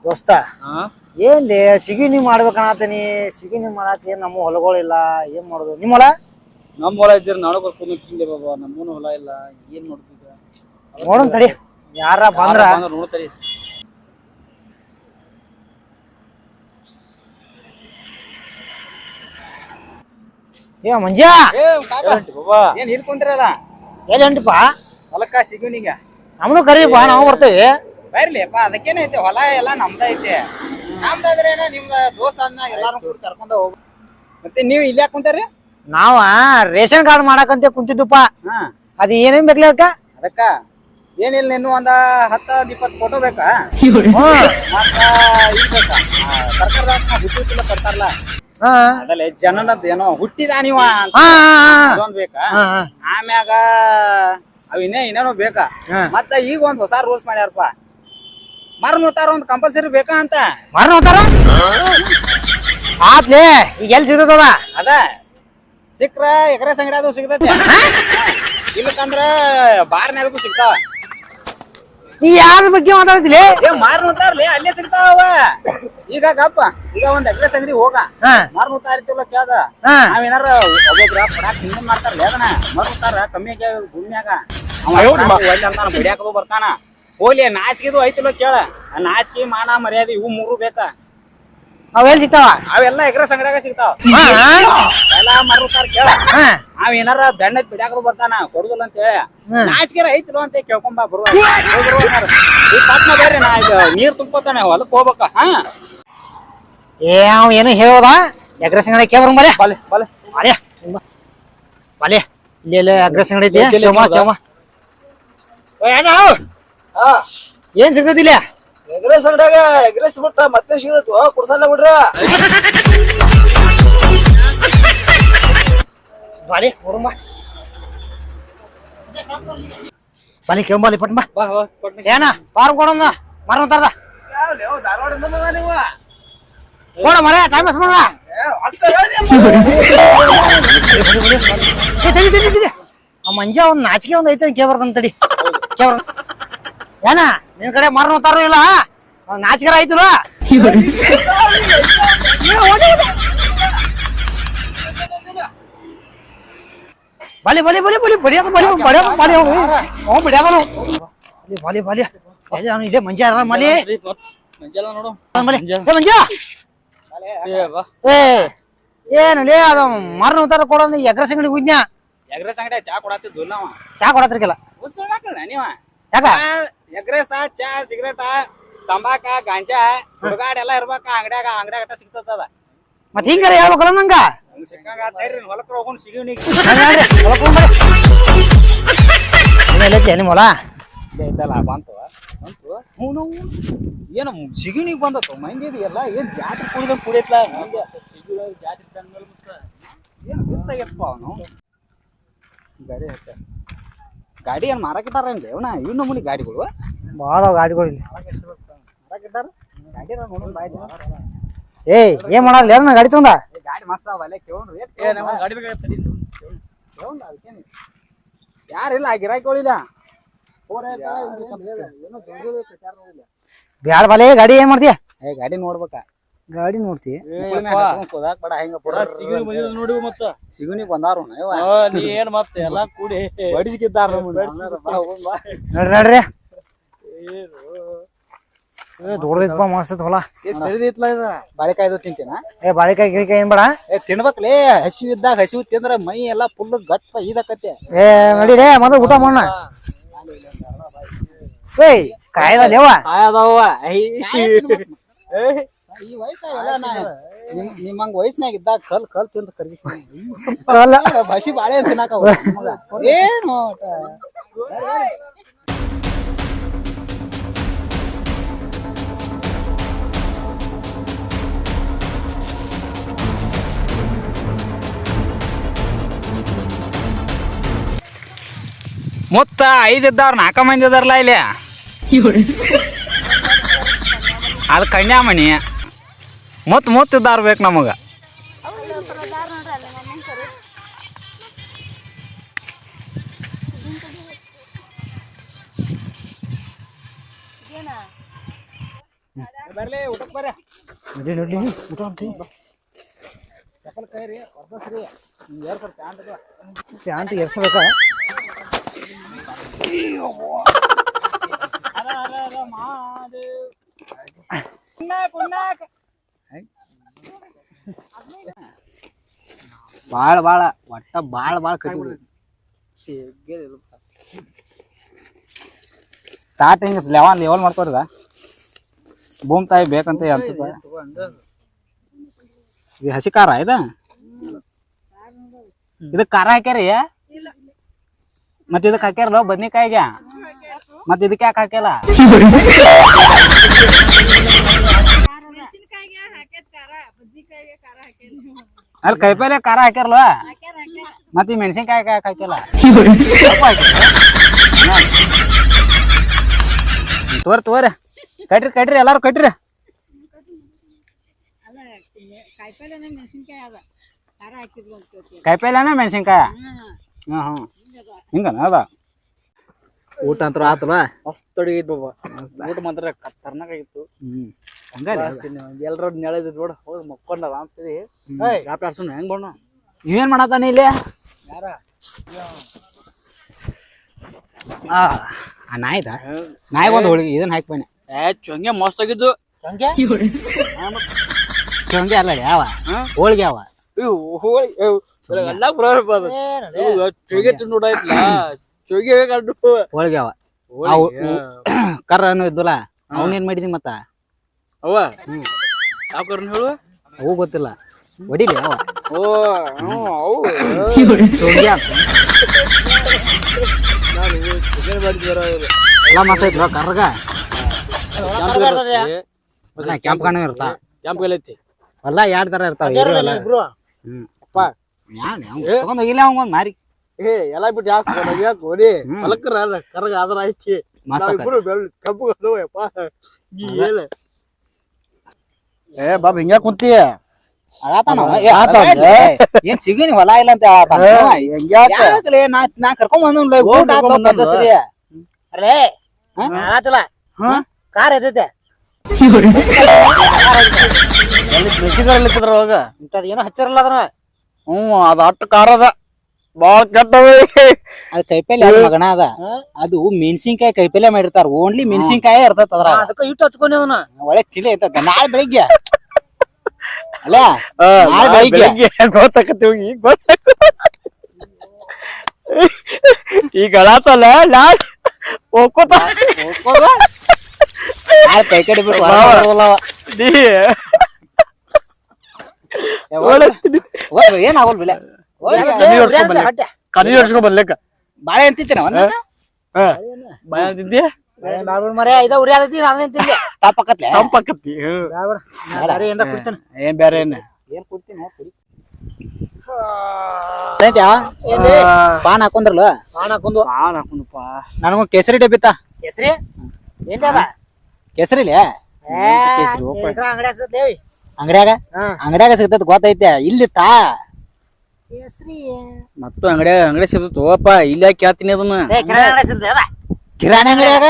ದೋಸ್ತ ಏನ್ಲಿ ಸಿಗಿನಿ ಮಾಡ್ಬೇಕನ್ನತೀನಿ ಸಿಗಿನಿ ಮಾಡಕ್ ಏನ್ ನಮ್ಮ ಹೊಲಗಳಿಲ್ಲ ಏನ್ ಮಾಡೋದು ನಿಮ್ಮ ಹೊಲ ನಮ್ಮ ಹೊಲ ಇದ್ದೀರಿ ನಾಳೆ ಬರ್ಕೊಂಡು ತಿಂದೆ ಬಾಬಾ ನಮ್ಮೂನು ಹೊಲ ಇಲ್ಲ ಏನ್ ನೋಡ್ತಿದ್ದ ನೋಡೋಣ ತಡಿ ಯಾರ ಬಂದ್ರ ನೋಡ್ತರಿ ಏ ಮಂಜ ಬಾಬಾ ಏನ್ ಹಿಡ್ಕೊಂತಿರಲ್ಲ ಎಲ್ಲಿ ಹೊಂಟಿಪ್ಪ ಹೊಲಕ್ಕ ಸಿಗುನಿಗ ನಮ್ಮನು ಕರೀಪ ನಾವು ಬರ್ತೇವಿ ಬರ್ಲಿಪ್ಪ ಅದಕ್ಕೇನೈತಿ ಹೊಲ ಎಲ್ಲ ನಮ್ದ ಐತಿ ನಮ್ದಾದ್ರೆ ನಿಮ್ ದೋಸ್ತ ಅನ್ನ ಎಲ್ಲಾರು ಕೂಡ ಕರ್ಕೊಂಡ ಹೋಗ ಮತ್ತೆ ನೀವ್ ಇಲ್ಲಿ ಯಾಕೆ ಕುಂತಾರಿ ನಾವ ರೇಷನ್ ಕಾರ್ಡ್ ಮಾಡಕಂತ ಕುಂತಿದ್ದಪ್ಪ ಹಾ ಅದ ಏನೇನ್ ಬೇಕಲ್ಲ ಅದಕ್ಕ ಅದಕ್ಕ ಏನಿಲ್ಲ ಇನ್ನು ಒಂದ 10-20 ಫೋಟೋ ಬೇಕಾ ಮತ್ತ ಈಗ ಬೇಕಾ ಸರ್ಕಾರದಾಗ ಹುಟ್ಟಿಲ್ಲ ಸರ್ಕಾರಲ್ಲ ಅದಲ್ಲ ಜನನದ್ ಏನೋ ಹುಟ್ಟಿದ ನೀವ ಅದೊಂದ್ ಬೇಕಾ ಆಮ್ಯಾಗ ಅವ್ ಇನ್ನೇನೋ ಬೇಕಾ ಮತ್ತ ಈಗ ಒಂದ್ ಹೊಸ ರೂಲ್ಸ್ ಮಾಡ್ಯಾರಪ್ಪ ಮರನೋತಾರ ಒಂದ್ ಕಂಪಲ್ಸರಿ ಬೇಕಾ ಅಂತ ಮರನೋತಾರ ಆತ್ಲೇ ಈಗ ಎಲ್ಲಿ ಸಿಗ್ತದ ಅದ ಸಿಕ್ರ ಎಕರೆ ಸಂಗಡಿ ಅದು ಸಿಗ್ತೈತಿ ಇಲ್ಲಕಂದ್ರ ಬಾರ್ನ್ಯಾಗು ಸಿಗ್ತಾವ ನೀ ಯಾರ ಬಗ್ಗೆ ಮಾತಾಡ್ತಿಲಿ ಮಾರ್ನೋತಾರ್ಲಿ ಅಲ್ಲೇ ಸಿಗ್ತಾವ ಈಗ ಗಪ್ಪ ಈಗ ಒಂದ್ ಎಕರೆ ಸಂಗಡಿ ಹೋಗ ಮಾರ್ನೋತಾರ ಇರ್ತಿವಲ್ಲ ಕೇಳ್ದ ನಾವೇನಾರ ಒಬ್ಬೊಬ್ರ ಪಡಾಕ್ ಹಿಂದ್ ಮಾಡ್ತಾರಲ್ಲ ಅದನ್ನ ಮರ್ನೋತಾರ ಕಮ್ಮಿ ಭೂಮಿಯಾಗ ಅವ ಬಿಡ್ಯಾಕದು ಬರ್ತಾನ ಹೋಲಿ ನಾಚಿಕೆದು ಐತಿಲ್ಲ ಕೇಳ ನಾಚಿಕೆ ಮಾನ ಮರ್ಯಾದೆ ಇವು ಮೂರು ಬೇಕಾ ಅವೆಲ್ಲಿ ಸಿಗ್ತಾವ ಅವೆಲ್ಲ ಎಕರೆ ಸಂಗಡಿಯಾಗ ಸಿಗ್ತಾವ ಎಲ್ಲ ಮರ್ತಾರ ಕೇಳ ಅವ್ ಏನಾರ ಬೆಣ್ಣ ಬಿಡ್ಯಾಕದು ಬರ್ತಾನ ಕೊಡುದಿಲ್ಲ ಅಂತ ಹೇಳಿ ನಾಚಿಕೆ ಐತಿಲ್ಲ ಅಂತ ಕೇಳ್ಕೊಂಬ ಬರುವ ಪಟ್ನ ಬೇರೆ ನಾ ಈಗ ನೀರ್ ತುಂಬ್ಕೋತಾನೆ ಹೊಲಕ್ ಹೋಗ್ಬೇಕ ಏ ಅವ್ ಏನು ಹೇಳೋದ ಎಕರೆ ಸಂಗಡಿ ಕೇಳ ಬಲೆ ಬಲೆ ಬಲೆ ಬಲೆ ಬಲೆ ಇಲ್ಲಿ ಎಕರೆ ಸಂಗಡಿ ಐತಿ ಏನ್ ಸಿಗ್ತೈತಿ ಇಲ್ಲ ಎಗ್ರೆಸ್ ಅಂಗಡಿಯಾಗ ಎಗ್ರೆಸ್ ಬಿಟ್ಟ ಮತ್ತೆ ಸಿಗತ್ತು ಕುಡ್ಸಲ್ಲ ಬಿಡ್ರ ಬಾಲಿ ನೋಡುಮ್ಮ ಬಾಲಿ ಕೇಂಬಾಲಿ ಪಟ್ಟ ಬಾ ಏನ ಬಾರ್ ಕೊಡೋಣ ಮರತಾರ ಧಾರವಾಡದಿಂದ ಬಂದ ನೀವು ಕೊಡ ಮರ ಟೈಮ್ ವೇಸ್ಟ್ ಮಾಡ ಆ ಮಂಜ ಒಂದ್ ನಾಚಿಕೆ ಒಂದ್ ಐತೆ ಕೇ ಬರ್ತಾನ ತಡಿ ಕೇ ಬರ್ ಏನ ನಿನ್ ಕಡೆ ಮರತಾರ ಇಲ್ಲ ನಾಚಿಕೆರ ಆಯ್ತಲ್ಲ ಬಲಿ ಬಲಿ ಬಲಿ ಬಲಿ ಬಡಿಯಾಕ ಬಲಿ ಬಡಿಯಾಕ ಬಲಿ ಅವ ಬಿಡ್ಯಾಕ ಬಲಿ ಬಲಿ ಬಲಿ ಅವನು ಇಲ್ಲೇ ಮಂಜ ಅದ ಮಲಿ ಮಂಜಲ್ಲ ನೋಡು ಮಂಜ ಏ ಏನಲ್ಲಿ ಅದ ಮರನ ಉತ್ತಾರ ಕೊಡೋದು ಎಗ್ರೆಸ್ ಅಂಗಡಿ ಹೋದ್ನ್ಯಾ ಎಗ್ರೆಸ್ ಅಂಗಡಿ ಚಾ ಕೊಡತ್ತಿದ್ದು ನಾವ ಚಾ ಕೊಡತ್ತಿರ್ಕಿಲ್ಲ ನೀವ ಯಾಕ ಎಗ್ರೆಸ್ ಚಾ ಸಿಗರೇಟ ತಂಬಾಕ ಗಾಂಜಾ ಸುಡುಗಾಡ್ ಎಲ್ಲ ಇರ್ಬೇಕ ಅಂಗಡ್ಯಾಗ ಸಿಗ್ತದ ಮತ್ ಹಿಂಗಾರ ಹೇಳ್ಬೇಕಲ್ಲ ನಂಗ ಸಿಕ್ಕಂಗ ಹೊಲಕ್ ಹೋಗೊಂಡ್ ಸಿಗಿವ್ನಿ ನಿಮ್ಮ ಹೊಲ ಐತಲ್ಲ ಬಂತು ಏನು ಸಿಗಿನಿಗ್ ಬಂದತ್ತು ಮಂದಿ ಎಲ್ಲ ಏನ್ ಜಾತ್ರೆ ಕುಡಿದ ಕುಡಿಯತ್ಲ ಮಂದಿ ಜಾತ್ರೆ ಏನು ಬಿತ್ತಾಗಪ್ಪ ಅವನು ಗಾಡಿ ಗಾಡಿ ಏನ್ ಮಾರಾಕಿಟ್ಟಾರೇನ್ರಿ ಅವನ ಇವ್ ನಮೂನಿ ಗಾಡಿಗಳು ಭಾಳ ಗಾಡಿಗಳು ಇಲ್ಲಿ ಮಾರಾಕಿಟ್ಟಾರ ಗಾಡಿ ನೋಡೋಣ ಏಯ್ ಏನ್ ಮಾಡಲ್ಲ ನಾ ಗಾಡಿ ತಗೊಂಡ ಗಾಡಿ ಮಸ್ತ್ ಅವಲ್ಲ ಕೇಳ್ರಿ ಗಾಡಿ ಬೇಕಾಗತ್ತೆ ಯಾರಿಲ್ಲ ಗಿರಾಕಿಗಳಿಲ್ಲ ಬ್ಯಾಡ ಬಲೆ ಗಾಡಿ ಏನ್ ಮಾಡ್ತೀಯ ಗಾಡಿ ನೋಡ್ಬೇಕ ಗಾಡಿ ನೋಡ್ತಿ ನೋಡಿ ಮತ್ತ ಸಿಗುನಿ ಬಂದಾರ ನೀ ಏನ್ ಮತ್ತ ಎಲ್ಲಾ ಕೂಡಿ ಬಡಿಸಿಕಿದ್ದಾರ ನೋಡ್ರಿ ದೊಡ್ಡದೈತಪ್ಪ ಮಸ್ತ್ ಹೊಲ ತಿಳಿದಿತ್ಲ ಇದ ಬಾಳೆಕಾಯ್ದು ತಿಂತೀನ ಬಾಳೆಕಾಯಿ ಗಿಳಿಕಾಯಿ ಏನ್ ಬೇಡ ತಿನ್ಬೇಕ್ಲೇ ಹಸಿವು ಇದ್ದಾಗ ಹಸಿವು ತಿಂದ್ರ ಮೈ ಎಲ್ಲಾ ಫುಲ್ ಗಟ್ಟ ಇದಕ್ಕತ್ತೆ ನಡಿಲೇ ಮೊದಲು ಊಟ ಮಾಡೋಣ ಏಯ್ ಕಾಯ್ದಲ್ಲೇವ ಕಾಯದವ ಈ ವಯಸ್ಸಾಗ ನಿಮ್ಮಂಗ ವಯಸ್ಸಿನಾಗ ಇದ್ದಾಗ ಕಲ್ ತಿಂತ ಕರ್ಗಿ ಬಸಿ ಬಾಳೆ ತಿನ್ನಾಕ ಏನು ಮೊತ್ತ 5 ಇದ್ದವ್ರ 4 ಮಂದಿ ಇದಾರಲ್ಲ ಇಲ್ಲಿ ಅದು ಕನ್ಯಾಮಣಿ ಮೊತ್ತ ಇದ್ದಾರ ಬೇಕು ನಮಗ ಬರ್ಲಿ ಊಟಕ್ಕೆ ಬರ್ರಿ ನಡಿ ನಡಿ ಊಟ ಅಂತಿ ಚಪ್ಪಲ್ ಕೈ ರೀ ವರ್ಧಸ್ರಿ ನಿಮ್ಗೆ ಸ್ವಲ್ಪ ಪ್ಯಾಂಟ್ ಎರ್ಸಬೇಕ ಬಾಳ ಬಾಳ ಒಟ್ಟ ಬಾಳ ಬಾಳ ತಾಟ ಹಿಂಗ ಲೆವಲ್ ಮಾಡ್ತಾರದ ಭೂಮ್ ತಾಯಿ ಬೇಕಂತ ಹೇಳ್ತದ ಇದು ಹಸಿ ಖಾರ ಇದಕ್ ಖಾರ ಹಾಕ್ಯಾರಿ ಮತ್ತ ಇದಕ್ ಹಾಕ್ಯಾರಲ್ಲ ಬದ್ನಿಕಾಯಿಗೆ ಮತ್ತ ಇದಕ್ಕೆ ಯಾಕೆ ಹಾಕ್ಯಲ್ಲ ಅಲ್ಲಿ ಕೈಪಲ್ಲೆ ಖಾರ ಹಾಕ್ಯಾರಲ್ವ ಮತ್ತ ಈ ಮೆಣಸಿನ್ಕಾಯಿ ಯಾಕೆ ಹಾಕ್ಯಲ್ಲ ತೋರಿ ಕಟ್ರಿ ಕಟ್ರಿ ಎಲ್ಲಾರು ಕಟ್ರಿ ಕಾಯಿಪಲ್ಲೆನ ಮೆಣಸಿನ್ಕಾಯ ಹಿಂಗನ ಅದ ಊಟ ಅಂತ ಆತಲ್ಲ ಮಸ್ತ್ ಅಡಿಗೆ ಊಟ ಮಾತ್ರ ಖತರ್ನಾಕ್ ಆಗಿತ್ತು ಎಲ್ರ ನೆಳದ್ ನೋಡ ಹೋಗಿ ಮಕ್ಕೊಂಡ ಆರಾಮ್ಸರಿ ಆಡ್ಸೋಣ ಹೆಂಗ್ ಬಣ್ಣ ನೀವೇನ್ ಮಾಡತ್ತಾನ ಇಲ್ಲಿ ಯಾರ ನಾಯಿದ ನಾಯಿ ಒಂದು ಹೋಳಿಗೆ ಇದನ್ನ ಹಾಕಿ ಬನ್ನಿ ಚೊಂಗೆ ಮಸ್ತ್ ಆಗಿದ್ದು ಚೊಂಗೆ ಚೊಂಗೆ ಅಲ್ಲ ಯಾವ ಹೋಳಿಗೆ ಯಾವ ಎಲ್ಲ ಚೊಂಗೆ ತಿನ್ನೋಡಾಯ್ತಲ್ಲ ಚೊಂಗೆ ಕಂಡು ಹೋಳಿಗೆ ಯಾವ ಅವು ಕರ್ರನು ಇದ್ದಲ್ಲ ಅವನೇನ್ ಮಾಡಿದಿ ಮತ್ತ ಅವ ಯಾವ ಕರ್ನ ಹೇಳು ಅವು ಗೊತ್ತಿಲ್ಲ ಹೊಡಿಲಿ ಯಾವ ಅವು ಚೊಂಗೆ ಎಲ್ಲ ಮಸ ಐತ್ವ ಕರ್ಗ ಕೆಂಪ್ ಕಣ್ಣು ಇರ್ತಾ ಕೆಂಪ್ ಕೈಲೈತಿ ಹೊಲ ಎರಡ್ ತರ ಇರ್ತಾವ ತಗೊಂಡ್ ಹೋಗಿಲ್ಲ ಅವಂಗ ಒಂದ್ ಮಾರಿ ಎಲ್ಲ ಬಿಟ್ಟು ಯಾಕೆ ಓಡಿ ಹೊಲಕ್ಕರ ಕರ್ಗ ಆದ್ರ ಐತಿ ಕಬ್ಬು ಬಾಬ್ ಹಿಂಗ್ಯಾ ಕುಂತಿ ಏನ್ ಸಿಗಿನಿ ಹೊಲ ಇಲ್ಲ ಅಂತ ನಾ ಕರ್ಕೊಂಡ್ ಬಂದ ಅರೇ ಆತಲ್ಲ ಕಾರ್ ಎದ್ದೈತೆ ಹೋಗ ಇಂಥದ್ ಏನೋ ಹಚ್ಚಿರಲ್ಲ ಅದನ್ನ ಅದ ಅಟ್ಟು ಕಾರ್ ಅದ ಬಾಳ ಕೆಟ್ಟ ಅದ್ ಕೈಪಲ್ಲೆ ಮಗನ ಅದ ಅದು ಮೆಣಸಿನ್ಕಾಯಿ ಕೈಪಲ್ಲೆ ಮಾಡಿರ್ತಾರ ಓನ್ಲಿ ಮೆಣಸಿನ್ಕಾಯಿ ಇರ್ತದ ಅದ್ರ ಅದಕ್ಕ ಇಟ್ಟು ಹಚ್ಕೊಂಡಿ ಅದನ್ನ ಒಳ್ಳೆ ಚಿಲೆ ಇರ್ತದ ನಾಳೆ ಬೆಳಿಗ್ಗೆ ಅಲ್ಲ ನಾಳೆ ಬೆಳಿಗ್ಗೆ ಗೊತ್ತಾಕತಿ ಈಗ ಗಳಾತಲ್ಲ ಹೋಗ್ಕೋತ ನಾಳೆ ಕೈ ಕಡೆ ಬಿಟ್ಟು ಏನ್ ಆಗಲ್ ಬಿಲೆ ಕನಿ ಹೊಡ್ಸ್ಕೊಂಡ್ ಬರ್ಲಿಕ್ಕ ಬಾಳೆ ಅಂತಿತ್ತೇನ ಬಾಳೆ ಅಂತಿದ್ದೆ ಮರ ಇದ ಉರಿ ಆದತಿ ನಾನು ತಿಂದೆ ತಾಪಕತ್ಲೆ ತಂಪಕತ್ತಿ ಏನ್ ಬೇರೆ ಏನ್ ಕೊಡ್ತೀನಿ ಪಾನ್ ಹಾಕೊಂಡ್ರಲ್ಲ ಹಾಕೊಂಡಪ್ಪ ನನಗೊಂದ್ ಕೇಸರಿ ಡಬ್ಬಿತ್ತ ಹೆಸ್ರಿ ಏನ್ ಅದ ಕೇಸರಿಲೆ ಅಂಗಡಿಯಾಗ ಅಂಗಡ್ಯಾಗ ಸಿಗ್ತದ ಗೊತ್ತೈತೆ ಇಲ್ಲಿ ತಾ ಮತ್ತು ಅಂಗಡಿ ಸಿಗ್ತಪ್ಪ ಇಲ್ಲಿ ಯಾಕೆ ಕೇಳ್ತೀನಿ ಅದನ್ನ ಕಿರಾಣಿ ಅಂಗಡಿಯಾಗ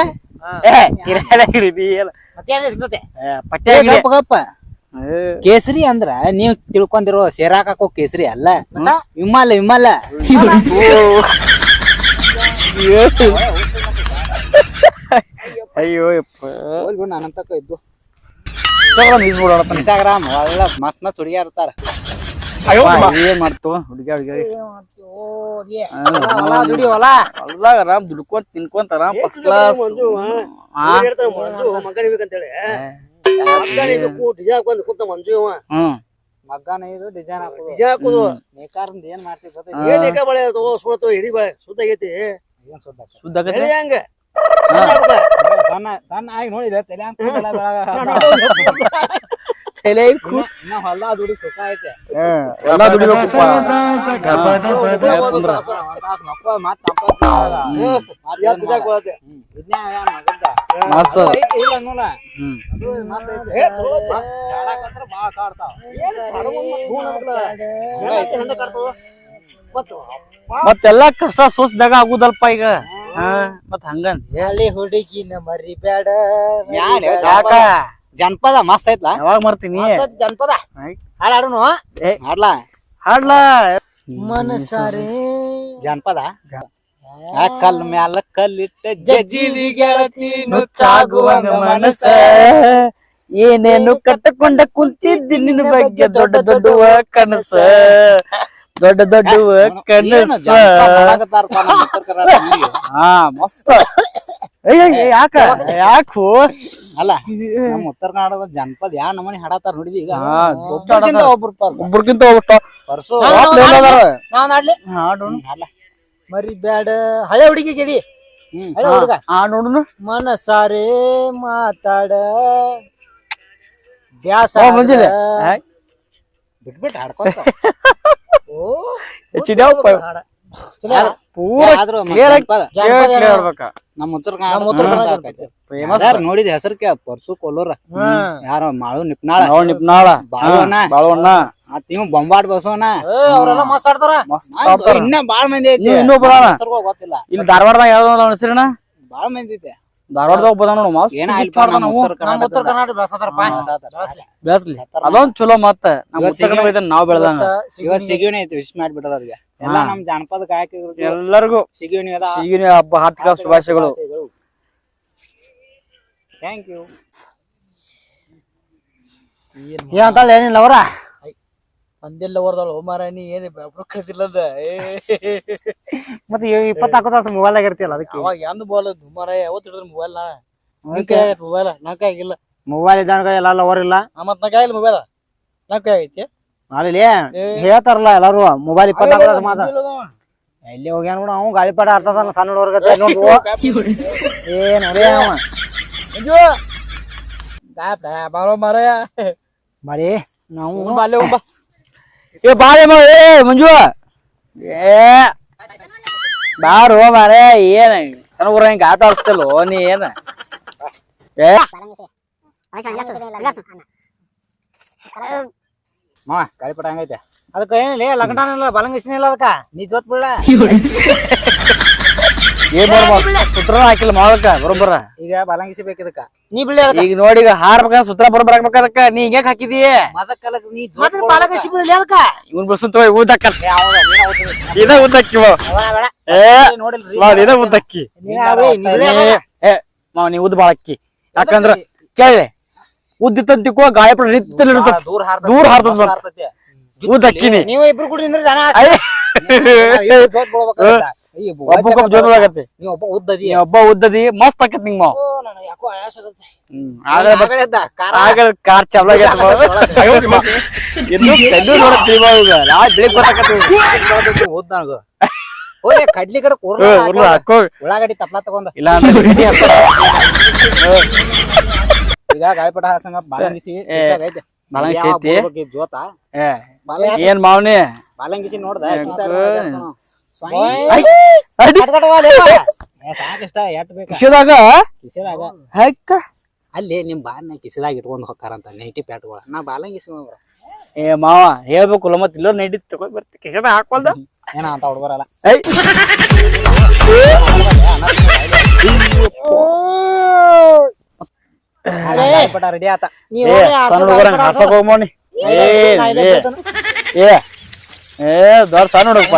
ಗಪ್ಪ ಕೇಸರಿ ಅಂದ್ರ ನೀವ್ ತಿಳ್ಕೊಂಡಿರೋ ಸೇರಾಕ್ ಹಾಕೋ ಕೇಸರಿ ಅಲ್ಲ ವಿಮಲ್ ವಿಮಲ್ ಅಯ್ಯೋ ನಾನಂತ ಇದ್ದು ಇನ್ಸ್ಟಾಗ್ರಾಮ್ ಒಳ್ಳೆ ಮಸ್ತ್ ಮಸ್ತ್ ಹುಡುಗಿಯರ್ ಇರ್ತಾರ ಏನ್ ಮಾಡ್ತು ಹೊಲ್ದಾಗ ಆರಾಮ್ ದುಡ್ಕೊಂತ ತಿನ್ಕೊಂತ ಆರಾಮ್ ಫಸ್ಟ್ ಕ್ಲಾಸ್ ಮಗ್ಗಾನ ಇದು ಡಿಸೈನ್ ಹಾಕೋದು ನೇಕಾರಿಂದ ಏನ್ ಮಾಡ್ತೀವಿ ಸುದ್ದ ಸಣ್ಣ ಸಣ್ಣ ಆಗಿ ನೋಡಿದೆ ತಲೆ ಇನ್ನ ಹೊಲ ದುಡಿ ಸುಖ ಐತೆ ಎಲ್ಲ ದುಡಿಬೇಕಪ್ಪ ಮತ್ತೆಲ್ಲಾ ಕಷ್ಟ ಸೋಸ್ದಾಗ ಆಗುದಲ್ಪ ಈಗ ಮತ್ ಹಂಗಂತ ಹುಡುಗಿನ ಮರಿ ಬೇಡ ಜನಪದ ಮಸ್ತ್ ಐತ್ಲಾ ಯಾವಾಗ ಮಾಡ್ತೀನಿ ಜನಪದ ಹಾಡಾಡುನು ಹಾಡ್ಲಾ ಹಾಡ್ಲಾ ಮನಸಾರೆ ಜನಪದ ಕಲ್ ಮ್ಯಾಲ ಕಲ್ಲಿಟ್ಟ ಜಜ್ಜಿರಿ ಗೆಳತಿ ನುಚ್ಚಾಗುವಂಗ ಮನಸ ಏನೇನು ಕಟ್ಟಕೊಂಡ ಕುಂತಿದ್ದಿ ನಿನ್ನ ಬಗ್ಗೆ ದೊಡ್ಡ ದೊಡ್ಡವ ಕನಸ ದೊಡ್ಡ ದೊಡ್ಡವ ಕನಸ ಹಾ ಮಸ್ತ್ ಯಾಕ ಯಾಕೋ ಅಲ್ಲ ನಮ್ಮ ಉತ್ತರ ಕರ್ನಾಟಕದ ಜನಪದ ಯಾ ನಮನಿ ಹಾಡತಾರ ನೋಡಿದಿ ಈಗ ಒಬ್ರಕ್ಕಿಂತ ಒಬ್ಬ ಪರ್ಸು ನಾವ್ ನಾಡ್ಲಿ ಹಾಡು ಮರಿ ಬ್ಯಾಡ ಹಳೆ ಹುಡುಗಿ ಗೆಡಿ ಹಳೆ ಹುಡುಗ ನೋಡುನು ಮನಸಾರೆ ಮಾತಾಡ ಬ್ಯಾಸ ಮುಂಜಾನೆ ಬಿಟ್ಬಿಟ್ಟು ಹಾಡ್ಕೊಂತ ನಮ್ಮ ಉತ್ತರ ಕರ್ನಾಟಕ ನೋಡಿದ ಹೆಸರು ಪರ್ಸು ಕೊಲ್ಲೂರ ಯಾರ ಮಾಳು ನಿಪ್ನಾಳ ಬಾಳವಣ್ಣ ಇವ್ ಬೊಂಬಾಟ್ ಬಸವಣ್ಣ ಅವ್ರೆಲ್ಲ ಮಾತಾಡ್ತಾರ ಇನ್ನ ಬಾಳ್ ಮಂದಿ ಐತಿ ಗೊತ್ತಿಲ್ಲ ಇಲ್ಲಿ ಧಾರವಾಡದಾಗ ಯಾವ್ದು ಹೆಸರಿನ ಬಾಳ್ ಮಂದಿ ಐತೆ ಧಾರವಾಡದಾಗ ಬದ ನೋಡು ಮಾಸ್ ಉತ್ತರ ಕರ್ನಾಟಕ ಬೆಳೆಸ್ಲಿ ಅದೊಂದ್ ಚಲೋ ಮತ್ತ ನಮ್ಮ ಉತ್ತರ ಕನ್ನಡ ನಾವ್ ಬೆಳೆದಂಗ ಇವತ್ ಸಿಗಿಣಿ ಐತಿ ವಿಶ್ ಮಾಡ್ಬಿಟ್ಟದ ಅವ್ರಿಗೆ ಎಲ್ಲಾ ನಮ್ ಜಾನಪದ ಗಾಯಕರಿಗೆ ಎಲ್ಲರಿಗೂ ಸಿಗಿಣಿ ಅದ ಈಗಿನ ಹಬ್ಬ ಹಾರ್ದಿಕ ಶುಭಾಶಯಗಳು ಥ್ಯಾಂಕ್ ಯು ಏನಂತಾಳ ಏನಿಲ್ಲ ಅವ್ರ ಒಂದೆಲ್ಲ ಓರ್ದಳ ಮಾರಾಣಿ ಏನ್ ಕಳ್ತಿಲ್ಲದ ಮತ್ತೆ 24 ತಾಸು ಮೊಬೈಲ್ ಆಗಿರ್ತಿಯಲ್ಲ ಅದಕ್ಕೆ ಅವಾಗ ಎಂದ್ ಬೋಲ್ ಮಾರಾಯ ಯಾವತ್ತು ಹಿಡಿದ್ರ ಮೊಬೈಲ್ ಮೊಬೈಲ್ ನಾಲ್ಕ ಆಗಿಲ್ಲ ಮೊಬೈಲ್ ಇದ್ದಾನ ಎಲ್ಲ ಅವರಿಲ್ಲ ಮತ್ ನಾಲ್ಕ ಆಗಿಲ್ಲ ಮೊಬೈಲ್ ನಾಲ್ಕ ಆಗೈತಿ ಅಲ್ಲಿ ಹೇಳ್ತಾರಲ್ಲ ಎಲ್ಲಾರು ಮೊಬೈಲ್ 24 ತಾಸು ಮಾತ್ರ ಎಲ್ಲಿ ಹೋಗ್ಯಾನ ನೋಡ ಅವ್ ಗಾಳಿಪಾಟ ಆಡ್ತದ ಸಣ್ಣ ಹುಡುಗರ್ಗತ್ತೆ ಬಾರೋ ಮಾರಾಯ ಬರೀ ನಾವು ಬಾಲ್ಯ ಹೋಗ್ಬಾ ಏ ಬಾಳೆ ಏ ಮಂಜು ಏ ಬಾರೋ ಮಾರೇ ಏನ ಸಣ್ಣ ಊರ ಹಿಂಗ ಆಟ ಆಡ್ಸ್ತಲ್ಲೋ ನೀ ಏನ ಏ ಮಾವ ಗಾಳಿಪಟ ಹಂಗೈತೆ ಅದಕ್ಕೆ ಏನಿಲ್ಲ ಲಗ್ನ ಇಲ್ಲ ಬಲಂಗಿಸ್ನ ಇಲ್ಲ ಅದಕ್ಕ ನೀ ಜೋತ್ ಬಿಡ್ಲ ಏನ್ ಸುತ್ರ ಹಾಕಿಲ್ಲ ಮಾಡಕ ಬರೋಬ್ಬರ ಈಗ ಬಲಂಗಿಸಿ ಬೇಕಿದಕ್ಕ ನೀ ಬಿಡ್ಲಿ ಈಗ ನೋಡಿ ಈಗ ಹಾರ್ಬೇಕ ಸುತ್ರ ಬರೋಬ್ಬರ ಹಾಕ್ಬೇಕ ಅದಕ್ಕ ನೀ ಹಿಂಗ್ಯಾಕ್ ಹಾಕಿದೀಯ ಮದಕ್ಕಲಕ್ ನೀ ಬಲಂಗಿಸಿ ಬಿಡ್ಲಿ ಅದಕ್ಕ ಇವನ್ ಬಸ್ಸಂತ ಊದಕ್ಕ ಇದ ಉದ್ದಕ್ಕಿ ಏ ನೋಡಿಲ್ರಿ ಇದ ಉದ್ದಕ್ಕಿ ಏ ಮಾವ ನೀ ಉದ್ದ ಬಾಳಕ್ಕಿ ಯಾಕಂದ್ರ ಕೇಳಿ ಉದ್ದಿತ್ತಂತಿಕೋ ಗಾಯಪಡ ನಿತ್ತಲ್ಲಿ ಇರ್ತದ ದೂರ ಹಾರ್ತದ ಉದ್ದಕ್ಕಿನಿ ನೀವು ಇಬ್ರು ಕೂಡ ನಿಂದ್ರಿ ಜೋತ್ ಒಬ್ಬ ಜೋರಾಗತ್ತೆ ನೀ ಒಬ್ಬ ಉದ್ದದಿ ಒಬ್ಬ ಉದ್ದದಿ ಮಸ್ತ್ ಆಕತ್ ನಿಂಗ ಮಾವ ಯಾಕೋ ಆಯಾಸ ಆಗ ಕಾರ್ ಚಾಲ ಕಡ್ಲಿ ಕಡೆ ಉಳ್ಳಾಗಡ್ಡಿ ತಪ್ಲ ತಗೊಂಡ ಇಲ್ಲ ಅಂದ್ರೆ ಈಗ ಗಾಳಿಪಟ ಹಾಸಂಗ ಬಾಲಂಗಿಸಿ ಜೋತ ಏನ್ ಮಾವನಿ ಬಾಲಂಗಿಸಿ ನೋಡ್ದ ಸಾಕಿಷ್ಟ ಎಟ್ ಬೇಕ ಕಿಶದಾಗ ಅಲ್ಲಿ ನಿಮ್ ಬಾನ ಕಿಸಿದಾಗ ಇಟ್ಕೊಂಡ್ ಹೋಗ್ತಾರಂತ ನೈಟಿ ಪ್ಯಾಟ್ಗಳ ನಾ ಬಾಲಂಗಿಸಿ ಏ ಮಾವ ಹೇಳ್ಬೇಕಲ್ಲ ಮತ್ ಇಲ್ಲೋ ನೈಟಿ ತಗೊಂಡ್ ಬರ್ತಿ ಕಿಶದಾಗ ಹಾಕೊಲ್ದ ಏನ ಅಂತ ಹುಡುಗರಲ್ಲ ಗಾಳಿಪಟ ರೆಡಿ ಆತ ಸಣ್ಣ ಹುಡುಗರ ಹಾಸಕ್ ಹೋಗ್ಮೋನಿ ದೊಡ್ಡ ಸಣ್ಣ ಹುಡುಗಪ್ಪ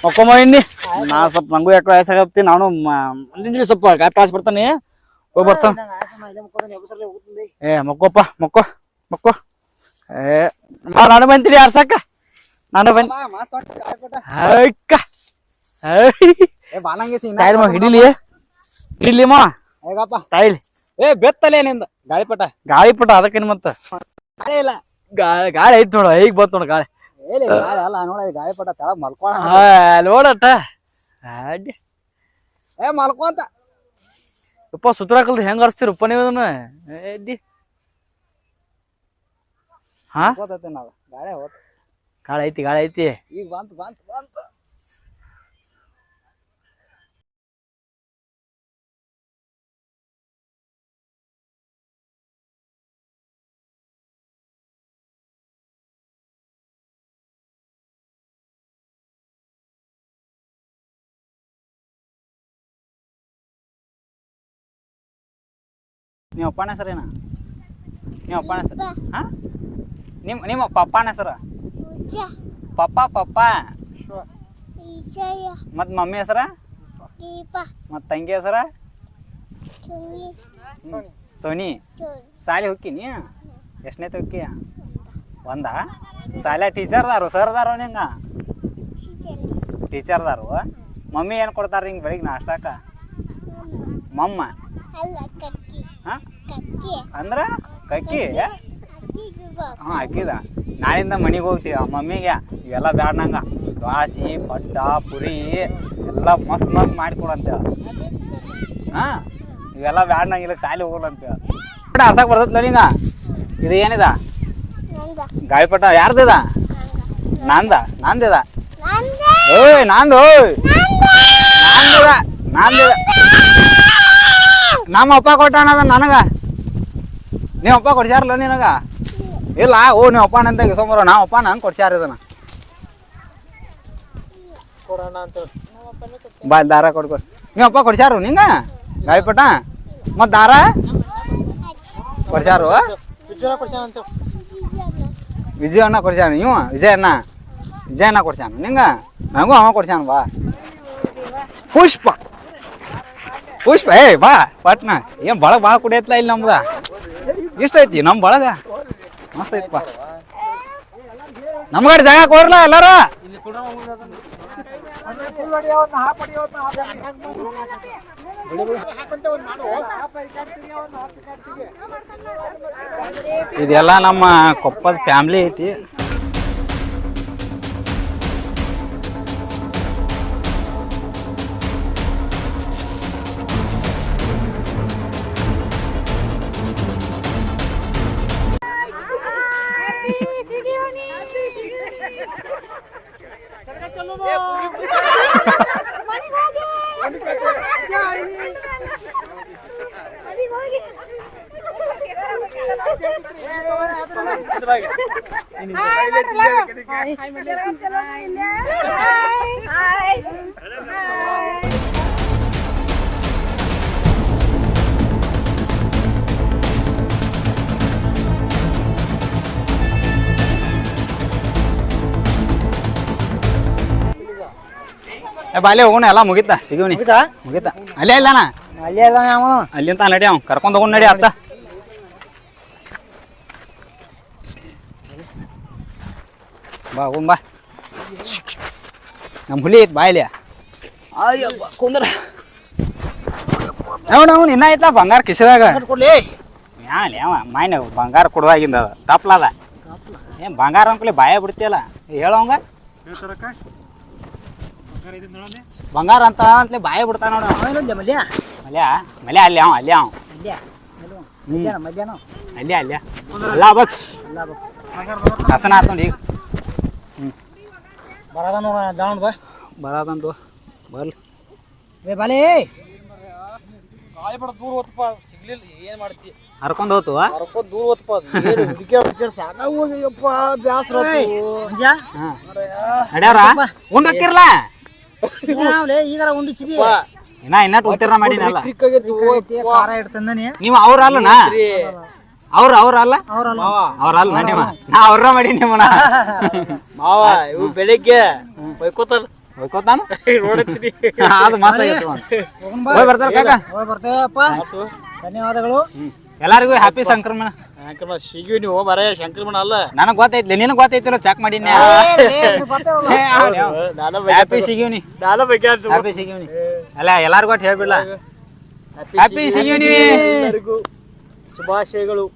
ಮಕ್ಕೊಮ್ಮ ಇನ್ನಿ ನಾ ಸ್ವಲ್ಪ ನಂಗೂ ಯಾಕೋ ವಯಸ್ಸಾಗತ್ತಿ ನಾನು ಮುಂದಿನ ಸ್ವಲ್ಪ ಗಾಯ ಪಾಸ್ ಬರ್ತಾನೆ ಹೋಗಿ ಬರ್ತಾನ ಏ ಮಕ್ಕೋಪ್ಪ ಮಕ್ಕೋ ಮಕ್ಕೋ ಏ ನಾನು ಬಂತೀನಿ ಆರ್ಸಕ್ಕ ನಾನು ಬಂದ ಬಾಲಂಗಿಸಿ ಹಿಡಿಲಿ ಹಿಡಿಲಿ ಮಾ ಹೇಗಪ್ಪ ಟೈಲ್ ಏ ಬೆತ್ತಲೇ ನಿಂದ ಗಾಳಿಪಟ ಗಾಳಿಪಟ ಅದಕ್ಕೇನು ಮತ್ತ ಇಲ್ಲ ಗಾಳಿ ಐತ್ ನೋಡ ಈಗ ಬಂತ ನೋಡ ಗಾಳಿ ಅಲ್ಲ ನೋಡ ಗಾಳಿಪಟ ತಳ ಮಲ್ಕೋಣ ನೋಡಟ್ಟ ಏ ಮಲ್ಕೊಂತ ಉಪ್ಪ ಸುತ್ತರಾಕಲ್ದ ಹೆಂಗ ಅರ್ಸ್ತೀರಪ್ಪ ನೀವು ಅದನ್ನ ಹಾ ನಾವು ಗಾಳಿ ಹೋತ ಗಾಳಿ ಐತಿ ಗಾಳಿ ಐತಿ ಈಗ ಬಂತು ಬಂತು ಬಂತು ನೀವು ಅಪ್ಪನ ಹೆಸರೇನ ನಿಮ್ಮ ಅಪ್ಪನ ಹೆಸರು ಹಾ ನಿಮ್ಮ ಪಪ್ಪನ ಹೆಸರು ಪಪ್ಪ ಮತ್ ಮಮ್ಮಿ ಹೆಸರ ಮತ್ ತಂಗಿ ಹೆಸರ ಸೋನಿ ಸಾಲಿ ಹೋಗ್ತೀನಿ ಎಷ್ಟನೇ ಹೋಗಿ ಒಂದ ಸಾಲ ಟೀಚರ್ದಾರು ಸರ್ದಾರು ನಿಂಗ ಟೀಚರ್ದಾರು ಮಮ್ಮಿ ಏನು ಕೊಡ್ತಾರ ಹಿಂಗೆ ಬೆಳಿಗ್ಗೆ ನಾಷ್ಟಾಕ ಮಮ್ಮ ಅಂದ್ರ ಕಕ್ಕಿ ಹಾಂ ಅಕ್ಕಿದ ನಾಳಿಂದ ಮನೆಗೆ ಹೋಗ್ತೀವಿ ಮಮ್ಮಿಗೆ ಇವೆಲ್ಲ ಬ್ಯಾಡ್ನಂಗ ದ್ವಾಸಿ ಪಡ್ಡ ಪುರಿ ಎಲ್ಲ ಮಸ್ತ್ ಮಾಡಿಕೊಡಂತೇವ ಹಾಂ ಇವೆಲ್ಲ ಬ್ಯಾಡ್ನಂಗ ಇಲ್ಲ ಸಾಲಿ ಹೋಗೋಣಂತೇವ ಅರ್ಸಕ್ಕೆ ಬರ್ತೈತಿ ನಿಂಗ ಇದು ಏನಿದ ಗಾಳಿಪಟ ಯಾರ್ದಿದ ನಂದಿದ ಏಯ್ ನಂದು ನಂದಿದ ನಮ್ಮ ಅಪ್ಪ ಕೊಟ್ಟಾನದ ನನಗ ನಿಮ್ಮ ಅಪ್ಪ ಕೊಡ್ಸ್ಯಾರಲ್ಲ ನಿನಗ ಇಲ್ಲ ಓ ನೀವು ಅಪ್ಪ ಅಂತ ಸೋಮವಾರ ನಾವು ಅಪ್ಪ ನಂಗೆ ಕೊಡ್ಸ್ಯಾರ ಇದನ್ನ ಬಾ ದಾರ ಕೊಡ್ಕೊ ನೀವು ಅಪ್ಪ ಕೊಡ್ಸ್ಯಾರು ನಿಂಗ ಗಾಳಿಪಟ ಮತ್ತು ದಾರ ಕೊಡ್ಸ್ಯಾರು ವಿಜಯಣ್ಣ ಕೊಡ್ಸ್ಯಾನ ಇವ ವಿಜಯಣ್ಣ ಕೊಡ್ಸ್ಯಾನ ನಿಂಗ ನಂಗೂ ಅವ ಕೊಡ್ಸ್ಯಾನ ಬಾ ಪುಷ್ಪ ಏ ಬಾ ಪಟ್ನ ಏನ್ ಬಳಗ ಭಾಳ ಕುಡಿಯತ್ಲ ಇಲ್ಲಿ ನಮ್ದ ಇಷ್ಟ ಐತಿ ನಮ್ ಬಳಗ ಮಸ್ತ್ ಐತಿಪ್ಪ ನಮ್ಗಡೆ ಜಾಗ ಕೊಡ್ಲ ಎಲ್ಲಾರ ಇದೆಲ್ಲ ನಮ್ಮ ಕೊಪ್ಪದ ಫ್ಯಾಮಿಲಿ ಐತಿ ಬಾಲ್ಯ ಹೋಗೋಣ ಎಲ್ಲ ಮುಗಿತ ಸಿಗೋನಿ ಮುಗಿತ ಅಲ್ಲೇ ಇಲ್ಲಣ್ಣ ಅಲ್ಲಿಂದ ನಡಿ ಅವ್ ಕರ್ಕೊಂಡ್ ಹೋಗೋಣ ನಡಿ ಅತ್ತ ಬಾ ಹೋಗೋಣ ಬಾ ನಮ್ಮ ಹುಲಿ ಐತ್ ಬಾಯ್ಲಿ ಕುಂದ್ರ ಅವ್ನು ಇನ್ನ ಐತ್ಲ ಬಂಗಾರ ಕಿಸದಾಗ ಯಾನ್ ಯಾವ ಮಾಯ್ನ ಬಂಗಾರ ಕೊಡ್ದಾಗಿಂದ ಅದ ತಪ್ಲದ ಏನ್ ಬಂಗಾರ ಅಂಕಲಿ ಬಾಯ ಬಿಡ್ತಿಯಲ್ಲ ಹೇಳೋಂಗ ಬಂಗಾರ ಅಂತಲೇ ಬಾಯ ಬಿಡ್ತಾನ ನೋಡ ಮಲ್ಯ ಅಲ್ಲಿ ಅಲ್ಲ ಬಕ್ಸ್ ಹಸನ ಆತ್ ನೋಡಿ ಈಗ ಬರದಂತು ಬರ್ಲಿ ದೂರ ಹೋತಪ್ಪ ಸಿಗ್ಲಿಲ್ಲ ಏನ್ ಮಾಡ್ತಿ ಹರ್ಕೊಂಡ್ ಹೋತು ದೂರ ಹೋತಪ್ಪ ಸಾಕಾಗೋಗಪ್ಪ ಬ್ಯಾಸ್ರ ನಡ್ಯಾರ ಉಂಡಕ್ಕಿರ್ಲ ಈಗಾರ ಉಂಡಿಸಿದಿ ಇನ್ನ ಉತ್ತೀರ್ಣ ಮಾಡಿನಲ್ಲ ಖಾರ ಇಡ್ತಂದನಿ ನೀವು ಅವ್ರಲ್ಲನಾ ಅವ್ರಲ್ಲ ನಿಮ್ಮ ನಾ ಅವ್ರ ಮಾಡಿ ನಿಮ್ಮನ ಮಾವ ಇವು ಬೆಳಿಗ್ಗೆ ಹೋಯ್ಕೋತಾನ ಅದು ಮಸ್ತ್ ಹೋಗಿ ಬರ್ತಾರ ಕಾಕ ಬರ್ತೇವಪ್ಪ ಧನ್ಯವಾದಗಳು ಎಲ್ಲಾರಿಗೂ ಹ್ಯಾಪಿ ಸಂಕ್ರಮಣ ಸಿಗಿವಿ ನೀವು ಬರ ಸಂಕ್ರಮಣ ಅಲ್ಲ ನನಗ್ ಗೊತ್ತೈತ್ಲಿ ನಿನಗ್ ಗೊತ್ತೈತಿಲ್ಲ ಚೆಕ್ ಮಾಡೀನಿ ಹ್ಯಾಪಿ ಸಿಗಿವ್ನಿ ಹ್ಯಾಪಿ ಸಿಗಿವ್ನಿ ಅಲ್ಲ ಎಲ್ಲಾರ್ಗು ಒಟ್ಟು ಹೇಳ್ಬಿಡ್ಲ ಹ್ಯಾಪಿ ಸಿಗಿವ್ನಿ ಶುಭಾಶಯಗಳು